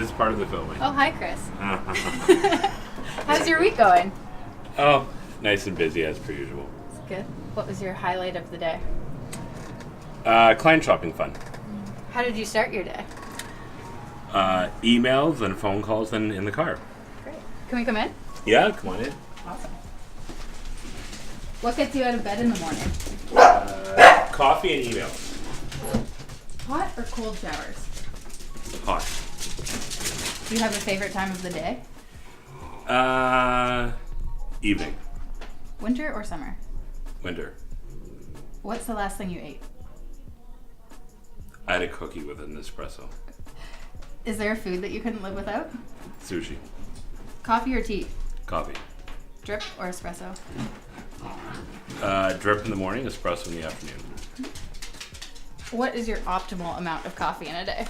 is part of the filming. Oh, hi, Chris. How's your week going? Oh, nice and busy as per usual. It's good. What was your highlight of the day? Client shopping fun. How did you start your day? Emails and phone calls and in the car. Great. Can we come in? Yeah, come on in. Awesome. What gets you out of bed in the morning? Coffee and emails. Hot or cold showers? Hot. Do you have a favorite time of the day? Evening. Winter or summer? Winter. What's the last thing you ate? I had a cookie with an espresso. Is there a food that you couldn't live without? Sushi. Coffee or tea? Coffee. Drip or espresso? Drip in the morning, espresso in the afternoon. What is your optimal amount of coffee in a day?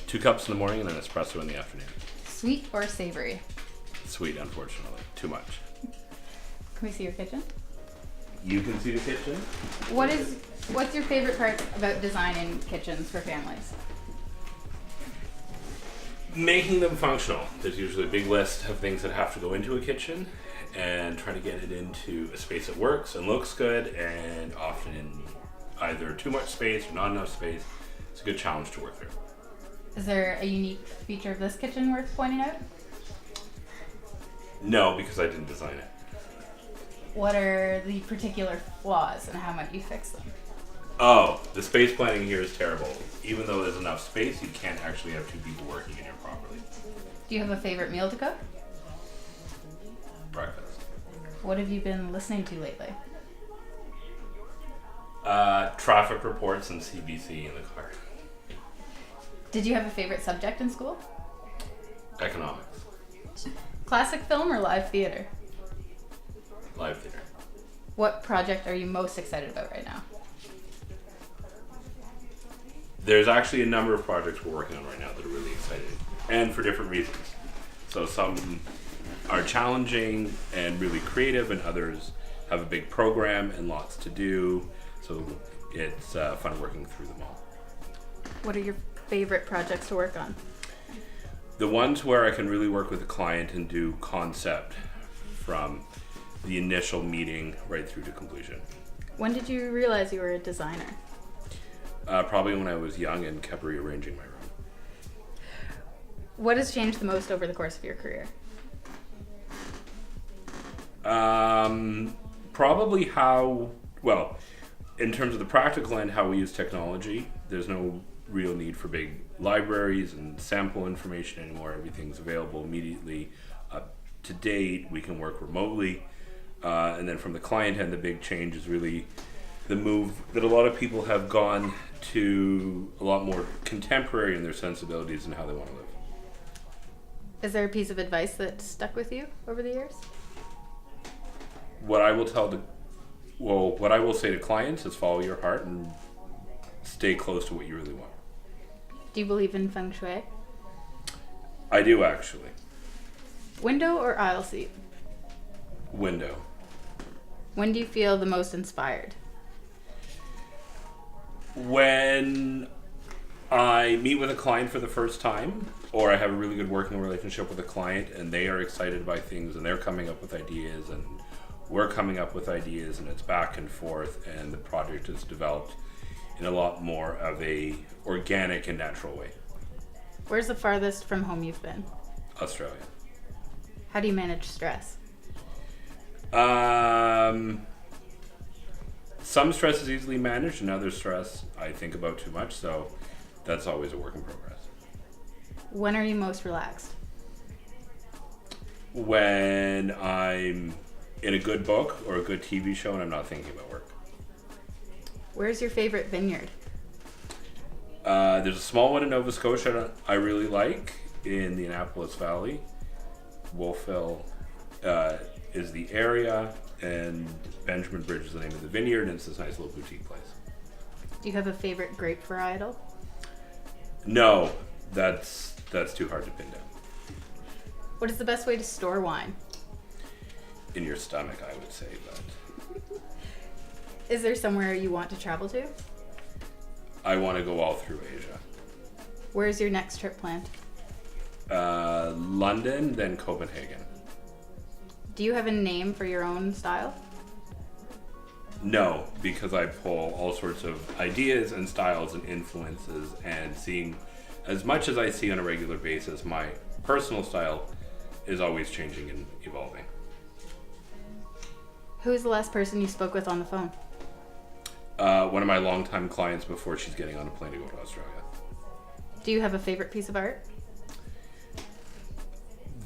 2 cups in the morning and an espresso in the afternoon. Sweet or savory? Sweet, unfortunately. Too much. Can we see your kitchen? You can see the kitchen. What's your favorite part about designing kitchens for families? Making them functional. There's usually a big list of things that have to go into a kitchen, and trying to get it into a space that works and looks good, and often in either too much space or not enough space. It's a good challenge to work through. Is there a unique feature of this kitchen worth pointing out? No, because I didn't design it. What are the particular flaws and how might you fix them? Oh, the space planning here is terrible. Even though there's enough space, you can't actually have 2 people working in here properly. Do you have a favorite meal to cook? Breakfast. What have you been listening to lately? Traffic reports and CBC in the car. Did you have a favorite subject in school? Economics. Classic film or live theater? Live theater. What project are you most excited about right now? There's actually a number of projects we're working on right now that are really exciting, and for different reasons. So some are challenging and really creative, and others have a big program and lots to do. So it's fun working through them all. What are your favorite projects to work on? The ones where I can really work with a client and do concept from the initial meeting right through to completion. When did you realize you were a designer? Probably when I was young and kept rearranging my room. What has changed the most over the course of your career? Probably in terms of the practical end, how we use technology. There's no real need for big libraries and sample information anymore. Everything's available immediately, up to date. We can work remotely. And then from the client end, the big change is really the move that a lot of people have gone to a lot more contemporary in their sensibilities and how they want to live. Is there a piece of advice that stuck with you over the years? What I will say to clients is follow your heart and stay close to what you really want. Do you believe in feng shui? I do, actually. Window or aisle seat? Window. When do you feel the most inspired? When I meet with a client for the first time, or I have a really good working relationship with a client and they are excited by things and they're coming up with ideas and we're coming up with ideas and it's back and forth and the project is developed in a lot more of a organic and natural way. Where's the farthest from home you've been? Australia. How do you manage stress? Some stress is easily managed and other stress I think about too much, so that's always a work in progress. When are you most relaxed? When I'm in a good book or a good TV show and I'm not thinking about work. Where's your favorite vineyard? There's a small one in Nova Scotia I really like in the Annapolis Valley. Wolfville is the area, and Benjamin Bridge is the name of the vineyard, and it's this nice little boutique place. Do you have a favorite grape varietal? No, that's too hard to pin down. What is the best way to store wine? In your stomach, I would say, but Is there somewhere you want to travel to? I want to go all through Asia. Where's your next trip planned? London, then Copenhagen. Do you have a name for your own style? No, because I pull all sorts of ideas and styles and influences, and seeing as much as I see on a regular basis, my personal style is always changing and evolving. Who's the last person you spoke with on the phone? One of my longtime clients before she's getting on a plane to go to Australia. Do you have a favorite piece of art?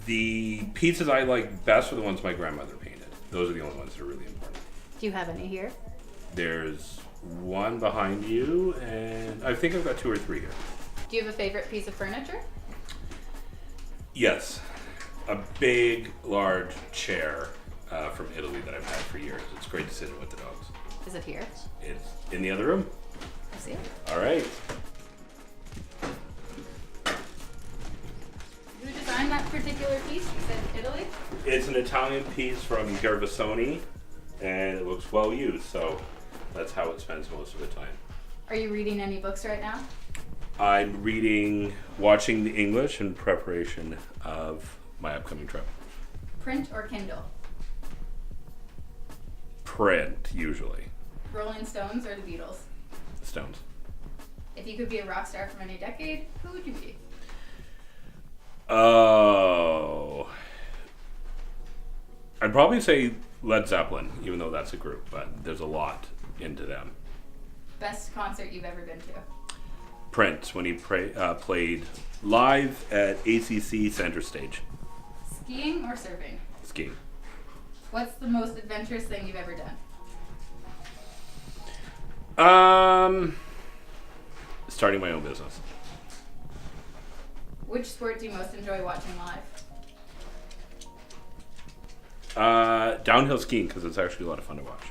The pieces I like best are the ones my grandmother painted. Those are the only ones that are really important. Do you have any here? There's one behind you, and I think I've got 2 or 3 here. Do you have a favorite piece of furniture? Yes, a big, large chair from Italy that I've had for years. It's great to sit in with the dogs. Is it here? It's in the other room. I see it. All right. Who designed that particular piece? You said Italy? It's an Italian piece from Gervasoni, and it looks well used, so that's how it spends most of the time. Are you reading any books right now? I'm watching the English in preparation of my upcoming trip. Print or Kindle? Print, usually. Rolling Stones or the Beatles? Stones. If you could be a rock star from any decade, who would you be? Oh. I'd probably say Led Zeppelin, even though that's a group, but there's a lot into them. Best concert you've ever been to? Prince, when he played live at ACC Center Stage. Skiing or surfing? Skiing. What's the most adventurous thing you've ever done? Starting my own business. Which sport do you most enjoy watching live? Downhill skiing, because it's actually a lot of fun to watch.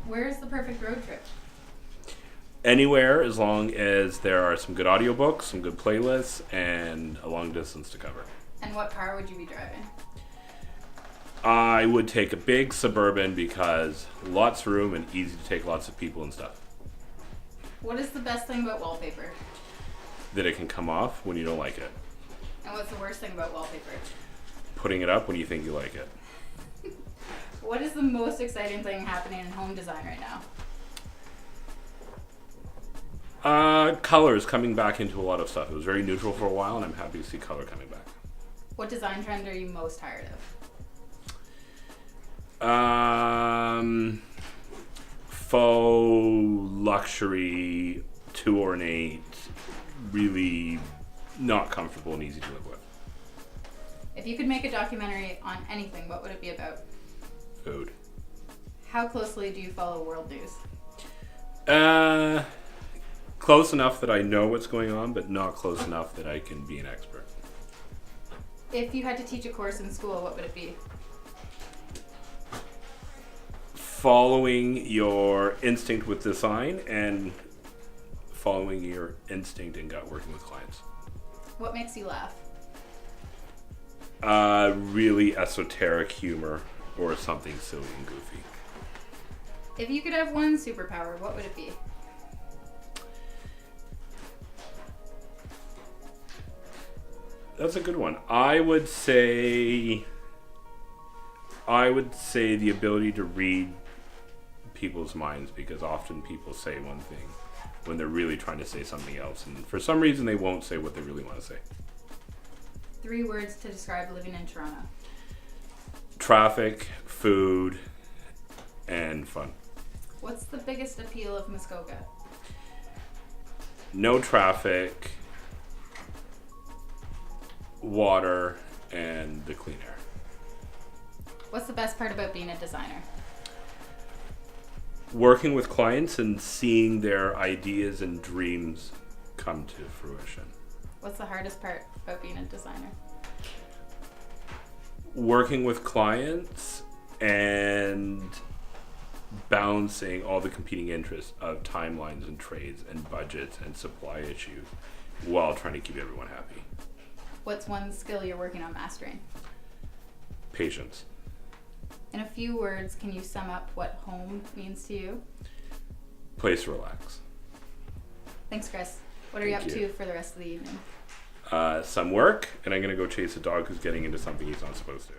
Where's the perfect road trip? Anywhere, as long as there are some good audiobooks, some good playlists, and a long distance to cover. And what car would you be driving? I would take a big Suburban because lots of room and easy to take lots of people and stuff. What is the best thing about wallpaper? That it can come off when you don't like it. And what's the worst thing about wallpaper? Putting it up when you think you like it. What is the most exciting thing happening in home design right now? Colors coming back into a lot of stuff. It was very neutral for a while, and I'm happy to see color coming back. What design trend are you most tired of? Faux luxury, too ornate, really not comfortable and easy to live with. If you could make a documentary on anything, what would it be about? Food. How closely do you follow world news? Close enough that I know what's going on, but not close enough that I can be an expert. If you had to teach a course in school, what would it be? Following your instinct with design and following your instinct and gut working with clients. What makes you laugh? Really esoteric humor or something silly and goofy. If you could have one superpower, what would it be? That's a good one. I would say the ability to read people's minds, because often people say one thing when they're really trying to say something else, and for some reason they won't say what they really want to say. 3 words to describe living in Toronto. Traffic, food, and fun. What's the biggest appeal of Muskoka? No traffic, water, and the clean air. What's the best part about being a designer? Working with clients and seeing their ideas and dreams come to fruition. What's the hardest part about being a designer? Working with clients and balancing all the competing interests of timelines and trades and budgets and supply issues while trying to keep everyone happy. What's one skill you're working on mastering? Patience. In a few words, can you sum up what home means to you? Place to relax. Thanks, Chris. What are you up Thank to you. for the rest of the evening? Some work, and I'm gonna go chase a dog who's getting into something he's not supposed to.